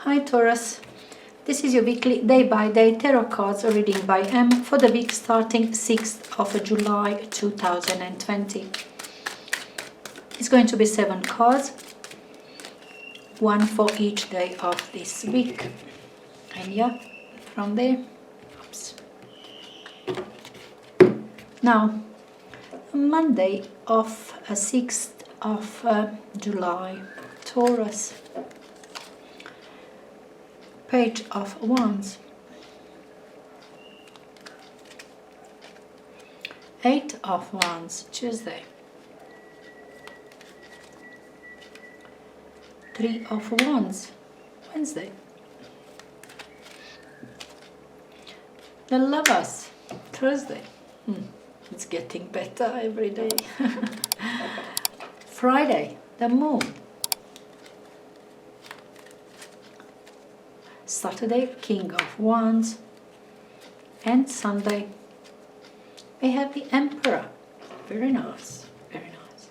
Hi Taurus, this is your weekly day-by-day tarot cards reading by M for the week starting 6th of July 2020. It's going to be 7 cards, one for each day of this week. And yeah, from there, oops. Now, Monday of 6th of July, Taurus. Page of Wands, 8 of Wands, Tuesday, 3 of Wands, Wednesday, the Lovers, Thursday. It's getting better every day. Friday, the Moon. Saturday, King of Wands, and Sunday we have the Emperor. Very nice, very nice.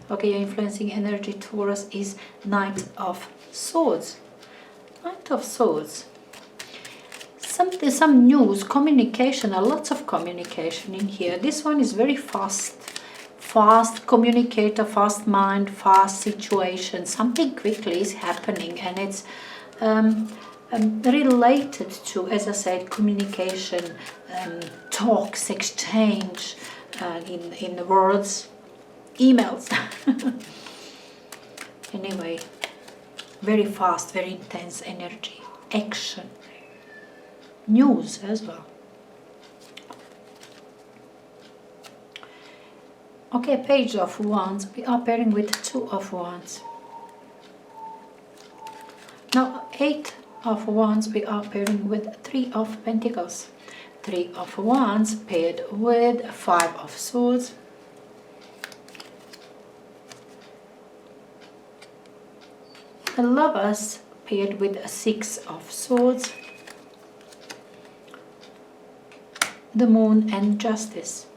Okay, your influencing energy, Taurus, is Knight of Swords. Knight of Swords. Some news, communication, lots of communication in here. This one is very fast communicator, fast mind, fast situation. Something quickly is happening, and it's related to, as I said, communication, talks, exchange in the words, emails. Anyway, very fast, very intense energy, action, news as well. Okay, Page of Wands, we are pairing with 2 of Wands. Now, 8 of Wands, we are pairing with 3 of Pentacles. 3 of Wands paired with 5 of Swords. The Lovers paired with 6 of Swords. The Moon and Justice.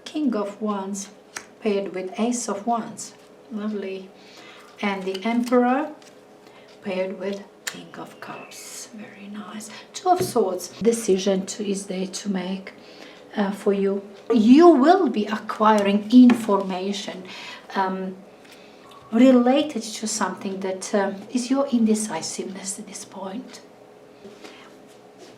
King of Wands paired with Ace of Wands, lovely, and the Emperor paired with King of Cups, very nice. 2 of Swords, decision is there to make for you. You will be acquiring information related to something that is your indecisiveness at this point.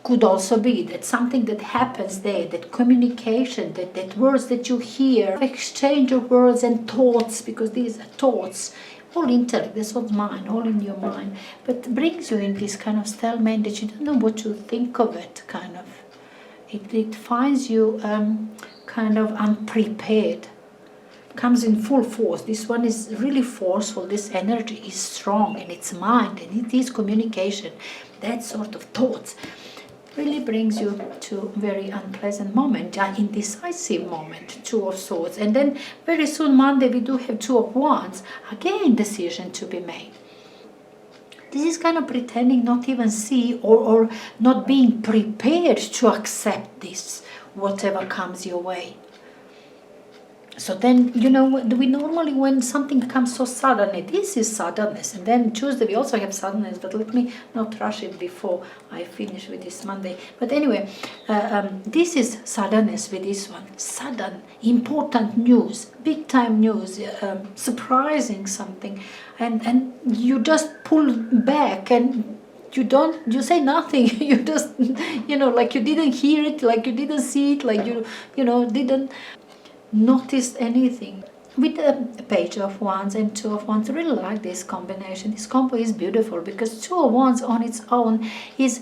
Could also be that something that happens there, that communication, that words that you hear, exchange of words and thoughts, because these are thoughts, all intellect, that's what's mind, all in your mind, but brings you in this kind of stalemate that you don't know what to think of it, kind of. It finds you kind of unprepared, comes in full force. This one is really forceful, this energy is strong, and it's mind, and it is communication, that sort of thoughts. Really brings you to very unpleasant moment, an indecisive moment, 2 of Swords. And then very soon, Monday, we do have 2 of Wands, again decision to be made. This is kind of pretending not even see or not being prepared to accept this, whatever comes your way. So then, you know, we normally, when something comes so suddenly, this is suddenness. And then Tuesday we also have suddenness, but let me not rush it before I finish with this Monday. But anyway, this is suddenness with this one. Sudden, important news, big time news, surprising something. And you just pull back and you say nothing. You just, you know, like you didn't hear it, like you didn't see it, like you didn't notice anything. With the Page of Wands and 2 of Wands, I really like this combination. This combo is beautiful because 2 of Wands on its own is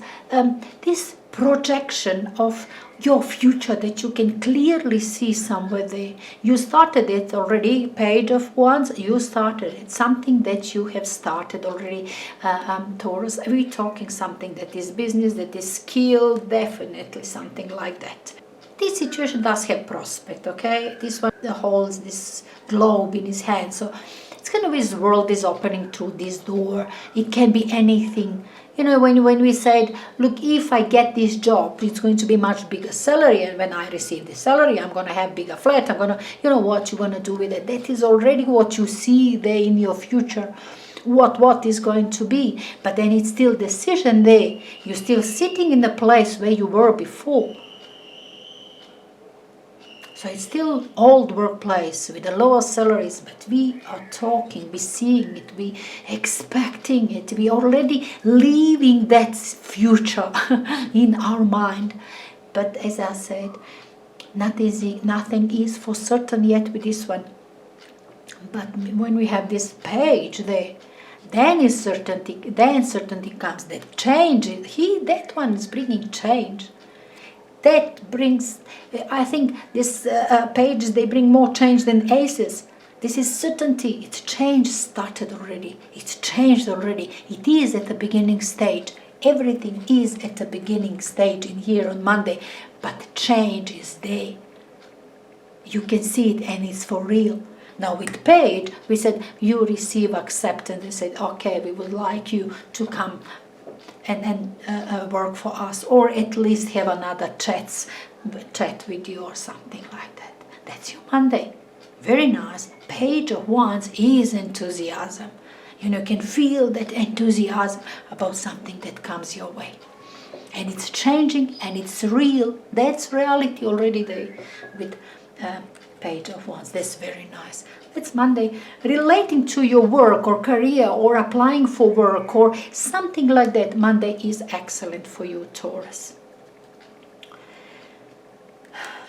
this projection of your future that you can clearly see somewhere there. You started it already, Page of Wands, you started it. Something that you have started already, Taurus. We're talking something that is business, that is skill, definitely something like that. This situation does have prospect, okay? This one holds this globe in his hand, so it's kind of his world is opening through this door. It can be anything, when we said, look, if I get this job, it's going to be much bigger salary, and when I receive the salary, I'm going to have bigger flat, I'm going to, what you're going to do with it. That is already what you see there in your future, what is going to be. But then it's still decision there. You're still sitting in the place where you were before. So it's still old workplace with the lower salaries, but we are talking, we seeing it, we expecting it, we already living that future in our mind. But as I said, nothing is for certain yet with this one. But when we have this page there, then certainty comes. That change, that one is bringing change. That brings, I think this pages, they bring more change than aces. This is certainty. It's change started already. It's changed already. It is at the beginning stage. Everything is at the beginning stage in here on Monday. But change is there. You can see it, and it's for real. Now with Page, we said, you receive acceptance. They said, okay, we would like you to come and work for us, or at least have another chat with you or something like that. That's your Monday. Very nice. Page of Wands is enthusiasm. You can feel that enthusiasm about something that comes your way. And it's changing and it's real. That's reality already there with Page of Wands. That's very nice. It's Monday, relating to your work or career or applying for work or something like that. Monday is excellent for you, Taurus.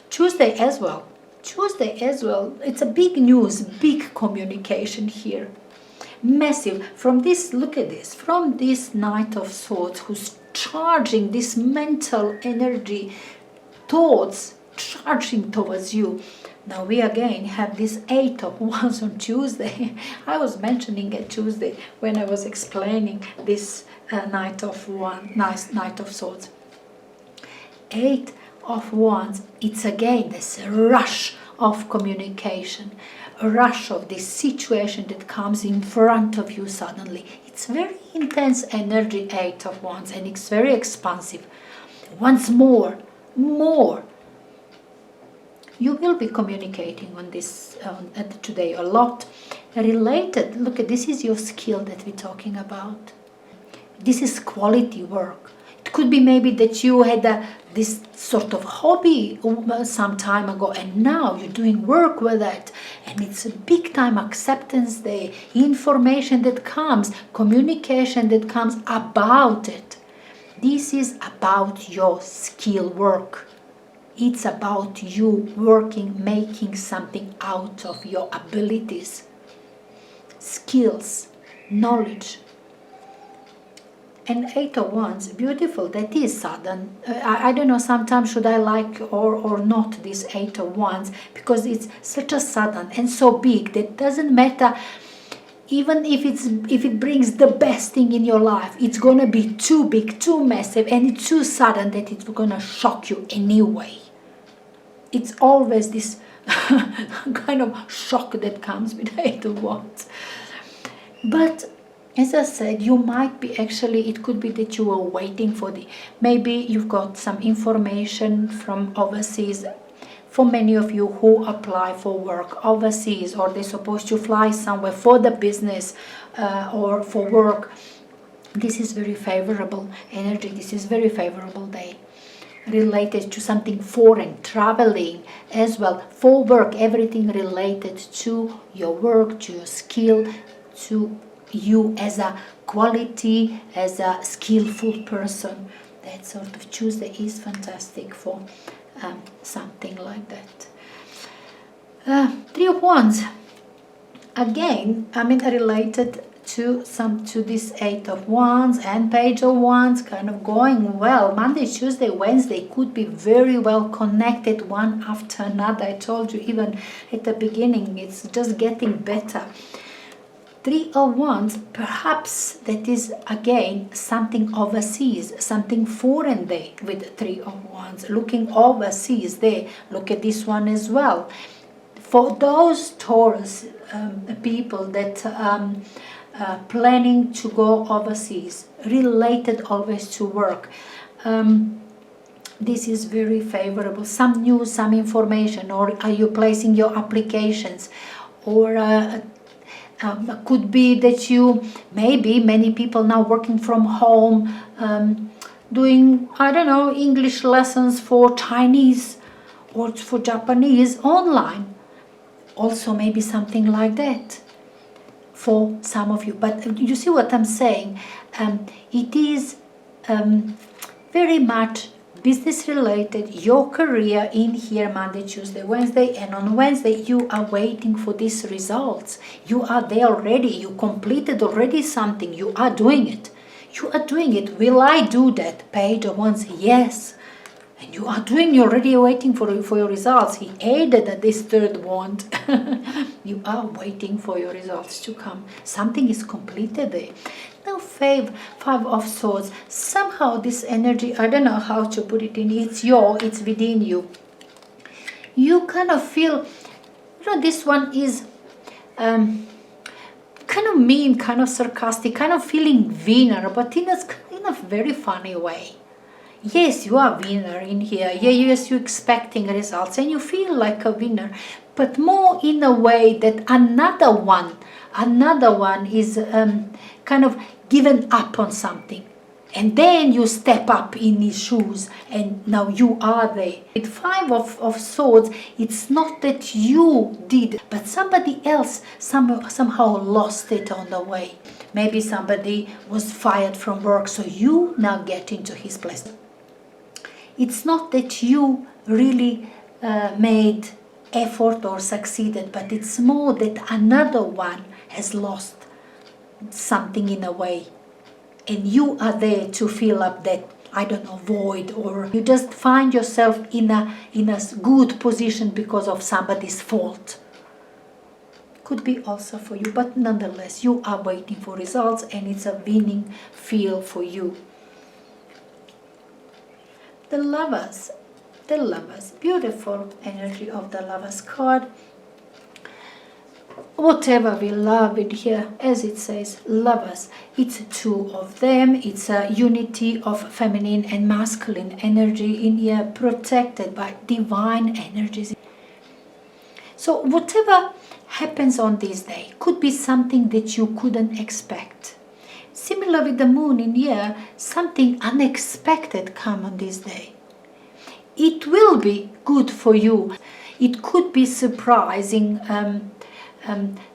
Tuesday as well. It's a big news, big communication here. Massive. From this, look at this, from this Knight of Swords who's charging this mental energy, thoughts, charging towards you. Now we again have this 8 of Wands on Tuesday. I was mentioning it Tuesday when I was explaining this Knight of Swords. 8 of Wands, it's again this rush of communication, a rush of this situation that comes in front of you suddenly. It's very intense energy, 8 of Wands, and it's very expansive. Once more. You will be communicating on this today a lot. Related, look, this is your skill that we're talking about. This is quality work. It could be maybe that you had this sort of hobby some time ago, and now you're doing work with it. And it's a big time acceptance, the information that comes, communication that comes about it. This is about your skill work. It's about you working, making something out of your abilities, skills, knowledge. And 8 of Wands, beautiful, that is sudden. I don't know, sometimes should I like or not this 8 of Wands, because it's such a sudden and so big that doesn't matter. Even if it brings the best thing in your life, it's gonna be too big, too massive, and it's too sudden that it's gonna shock you anyway. It's always this kind of shock that comes with 8 of Wands. But as I said, you might be it could be that you were waiting for maybe you've got some information from overseas. For many of you who apply for work overseas, or they're supposed to fly somewhere for the business or for work, this is very favorable energy. This is very favorable day. Related to something foreign, traveling as well, for work, everything related to your work, to your skill, to you as a quality, as a skillful person. That sort of Tuesday is fantastic for something like that. 3 of Wands, again, related to this 8 of Wands and Page of Wands, kind of going well. Monday, Tuesday, Wednesday could be very well connected one after another. I told you even at the beginning, it's just getting better. 3 of Wands, perhaps that is again something overseas, something foreign there with 3 of Wands. Looking overseas there, look at this one as well. For those Taurus people that planning to go overseas, related always to work. This is very favorable. Some news, some information, or are you placing your applications, or could be that you, maybe many people now working from home, doing, I don't know, English lessons for Chinese or for Japanese online. Also maybe something like that for some of you. But you see what I'm saying? It is very much business related, your career in here Monday, Tuesday, Wednesday, and on Wednesday you are waiting for these results. You are there already, you completed already something, you are doing it. You are doing it. Will I do that? Page of Wands, yes. And you are doing, you're already waiting for your results. He added this third wand. You are waiting for your results to come. Something is completed there. Now Five of Swords. Somehow this energy, I don't know how to put it in, it's within you. You kind of feel, this one is kind of mean, kind of sarcastic, kind of feeling winner, but in a very funny way. Yes, you are a winner in here. Yeah, yes, you're expecting results and you feel like a winner, but more in a way that another one is kind of given up on something. And then you step up in his shoes and now you are there. With Five of Swords, it's not that you did, but somebody else somehow lost it on the way. Maybe somebody was fired from work, so you now get into his place. It's not that you really made effort or succeeded, but it's more that another one has lost something in a way. And you are there to fill up that, I don't know, void, or you just find yourself in a good position because of somebody's fault. Could be also for you, but nonetheless, you are waiting for results and it's a winning feel for you. The Lovers, beautiful energy of the Lovers card. Whatever we love in here, as it says, lovers, it's two of them. It's a unity of feminine and masculine energy in here, protected by divine energies. So whatever happens on this day could be something that you couldn't expect. Similar with the moon in here, something unexpected come on this day. It will be good for you. It could be surprising.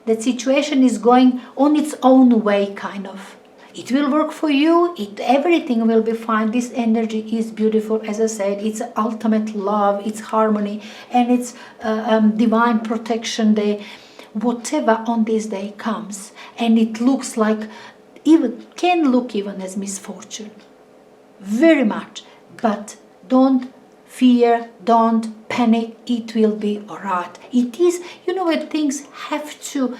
That situation is going on its own way, kind of. It will work for you. Everything will be fine. This energy is beautiful. As I said, it's ultimate love, it's harmony, and it's divine protection day. Whatever on this day comes, and it looks like, can look even as misfortune. Very much. But don't fear, don't panic, it will be alright. It is, when things have to,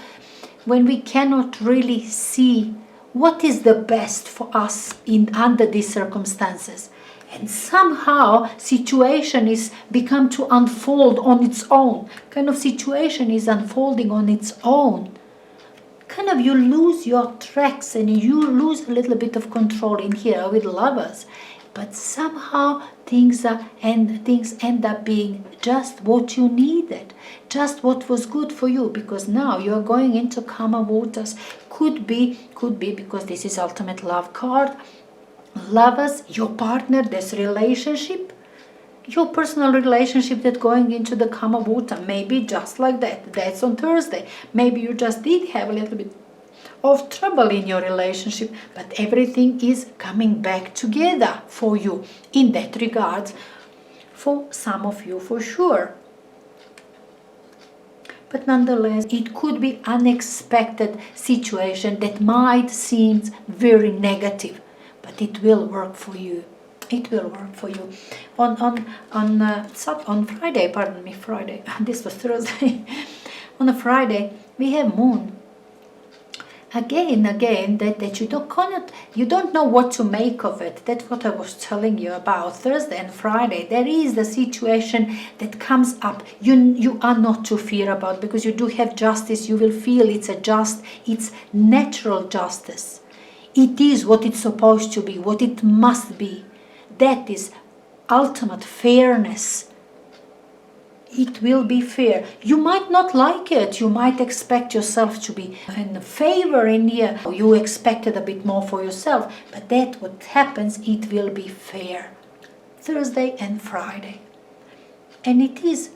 when we cannot really see what is the best for us under these circumstances. And somehow situation is become to unfold on its own. Kind of situation is unfolding on its own. Kind of you lose your tracks and you lose a little bit of control in here with Lovers. But somehow things end up being just what you needed, just what was good for you, because now you are going into calmer waters. Could be because this is ultimate love card. Lovers, your partner, this relationship, your personal relationship that going into the calmer water, maybe just like that. That's on Thursday. Maybe you just did have a little bit of trouble in your relationship, but everything is coming back together for you in that regard, for some of you for sure. But nonetheless, it could be unexpected situation that might seem very negative, but it will work for you. It will work for you. On Friday, pardon me, This was Thursday. On a Friday, we have Moon. again that you don't know what to make of it. That's what I was telling you about Thursday and Friday. There is the situation that comes up you are not to fear about, because you do have justice. You will feel it's natural justice. It is what it's supposed to be, what it must be. That is ultimate fairness. It will be fair. You might not like it. You might expect yourself to be in favor in here. You expected a bit more for yourself. But that what happens, it will be fair. Thursday and Friday. And it is,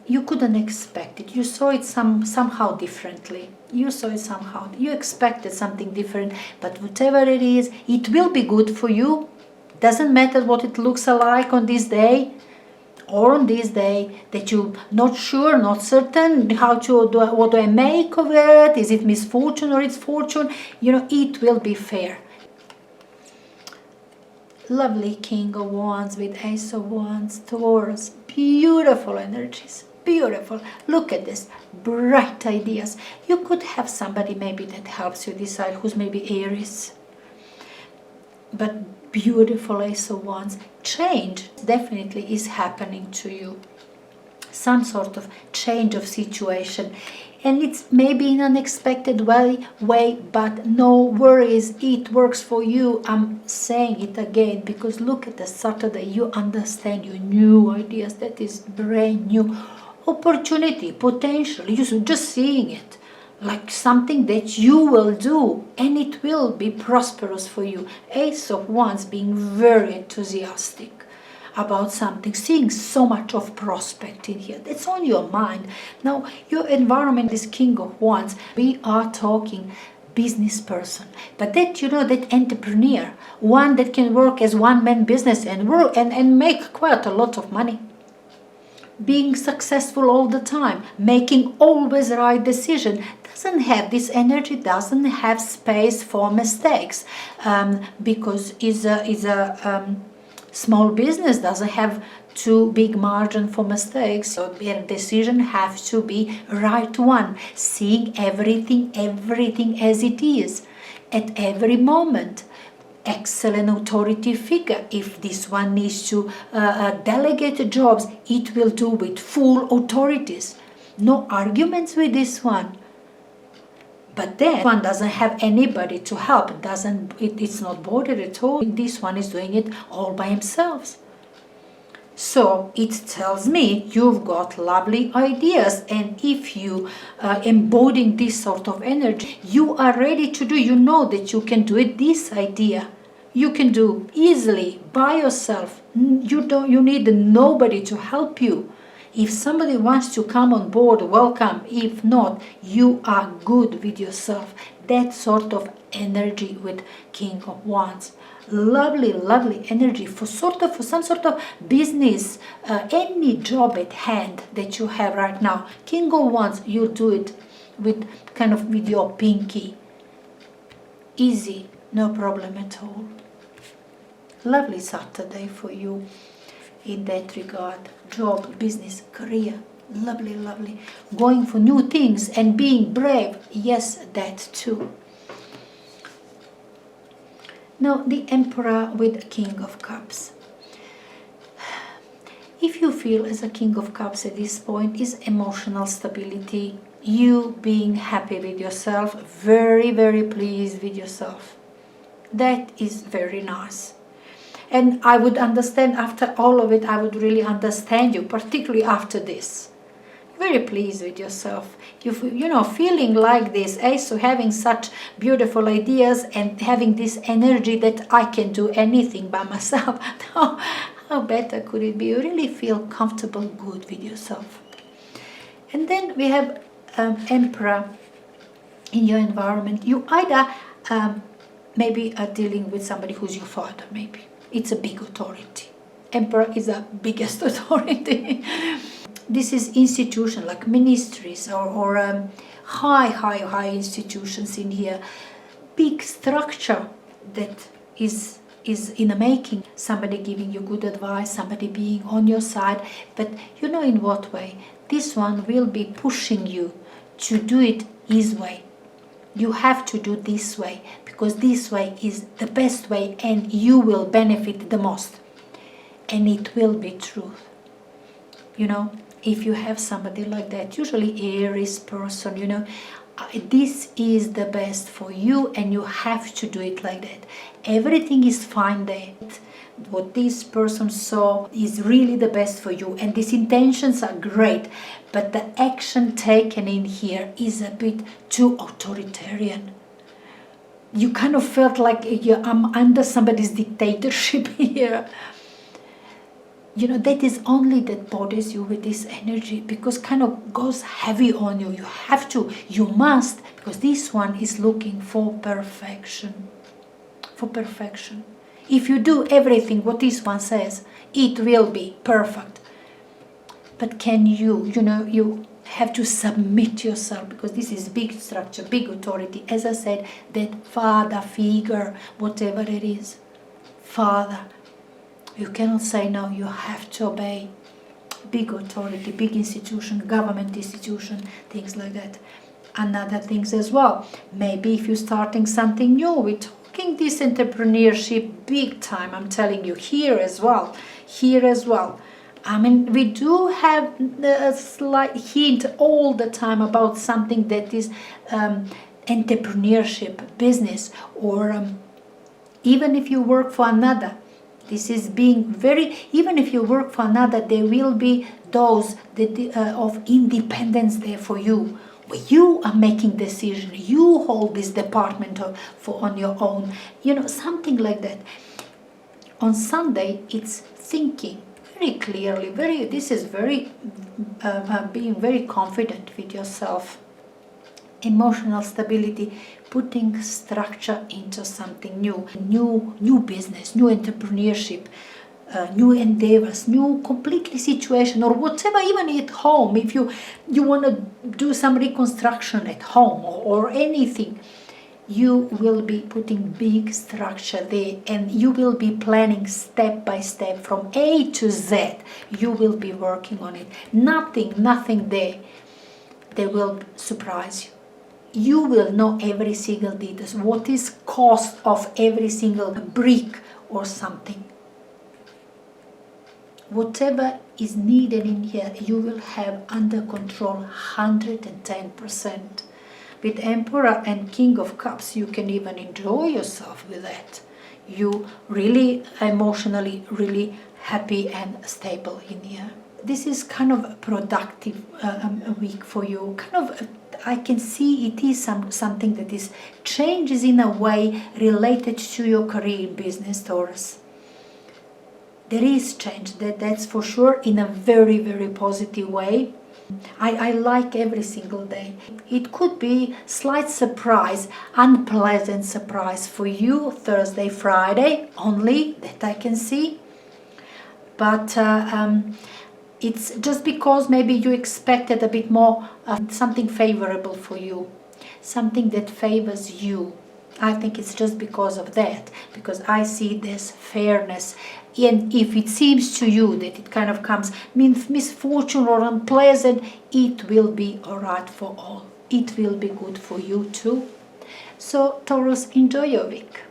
you couldn't expect it. You saw it somehow differently. You saw it somehow. You expected something different. But whatever it is, it will be good for you. Doesn't matter what it looks like on this day. Or on this day that you're not sure, not certain what do I make of it? Is it misfortune or it's fortune? It will be fair. Lovely King of Wands with Ace of Wands, Taurus. Beautiful energies. Beautiful. Look at this. Bright ideas. You could have somebody maybe that helps you decide who's maybe Aries. But beautiful Ace of Wands. Change definitely is happening to you. Some sort of change of situation. And it's maybe in an unexpected way, but no worries. It works for you. I'm saying it again because look at the Saturday. You understand your new ideas. That is brand new opportunity, potential. You're just seeing it. Like something that you will do, and it will be prosperous for you. Ace of Wands being very enthusiastic about something, seeing so much of prospect in here. That's on your mind. Now, your environment is King of Wands. We are talking business person, but that entrepreneur, one that can work as one-man business and work and make quite a lot of money. Being successful all the time, making always the right decision, doesn't have this energy, doesn't have space for mistakes, because is a small business, doesn't have too big margin for mistakes. So their decision has to be right one, seeing everything as it is at every moment. Excellent authority figure. If this one needs to delegate jobs, it will do with full authorities. No arguments with this one. But then one doesn't have anybody to help. It's not bothered at all. This one is doing it all by himself. So it tells me you've got lovely ideas, and if you embodying this sort of energy, you are ready to do. You know that you can do it. This idea you can do easily by yourself. You need nobody to help you. If somebody wants to come on board, welcome. If not, you are good with yourself. That sort of energy with King of Wands. Lovely energy for some sort of business, any job at hand that you have right now. King of Wands, you do it with your pinky. Easy, no problem at all. Lovely Saturday for you in that regard. Job, business, career. Lovely. Going for new things and being brave. Yes, that too. Now, the Emperor with King of Cups. If you feel as a King of Cups at this point is emotional stability, you being happy with yourself, very pleased with yourself. That is very nice. And I would understand after all of it, I would really understand you, particularly after this. Very pleased with yourself. Feeling like this, so having such beautiful ideas and having this energy that I can do anything by myself. How better could it be? You really feel comfortable, good with yourself. And then we have Emperor in your environment. You either maybe are dealing with somebody who's your father, maybe. It's a big authority. Emperor is the biggest authority. This is institution like ministries or high institutions in here. Big structure that is in the making. Somebody giving you good advice, somebody being on your side. But you know in what way? This one will be pushing you to do it his way. You have to do this way, because this way is the best way and you will benefit the most. And it will be truth. You know, if you have somebody like that, usually Aries person, you know, this is the best for you and you have to do it like that. Everything is fine there. What this person saw is really the best for you, and these intentions are great, but the action taken in here is a bit too authoritarian. You kind of felt like I'm under somebody's dictatorship here. You know, that is only that bothers you with this energy, because kind of goes heavy on you. You have to, you must, because this one is looking for perfection. For perfection. If you do everything what this one says, it will be perfect. But can you know, you have to submit yourself, because this is big structure, big authority. As I said, that father figure, whatever it is, father, you cannot say no, you have to obey. Big authority, big institution, government institution, things like that. And other things as well. Maybe if you're starting something new, we're talking this entrepreneurship big time, I'm telling you, here as well. Here as well. I mean, we do have a slight hint all the time about something that is entrepreneurship, business, or even if you work for another. This is being very, even if you work for another, there will be those that, of independence there for you. Where you are making decisions, you hold this department on your own. You know, something like that. On Sunday, it's thinking very clearly, this is very, being very confident with yourself. Emotional stability, putting structure into something new business, new entrepreneurship, new endeavors, new completely situation, or whatever. Even at home, if you want to do some reconstruction at home or anything, you will be putting big structure there, and you will be planning step by step from A to Z. You will be working on it. Nothing there they will surprise you. You will know every single detail, what is cost of every single brick or something. Whatever is needed in here, you will have under control 110%. With Emperor and King of Cups, you can even enjoy yourself with that. You really emotionally, really happy and stable in here. This is kind of a productive week for you. Kind of, I can see it is something that is changes in a way related to your career in business, Taurus. There is change, that's for sure, in a very, very positive way. I like every single day. It could be slight surprise, unpleasant surprise for you, Thursday, Friday, only that I can see. But it's just because maybe you expected a bit more something favorable for you, something that favors you. I think it's just because of that, because I see this fairness. And if it seems to you that it kind of comes misfortune or unpleasant, it will be all right for all. It will be good for you too. So Taurus, enjoy your week.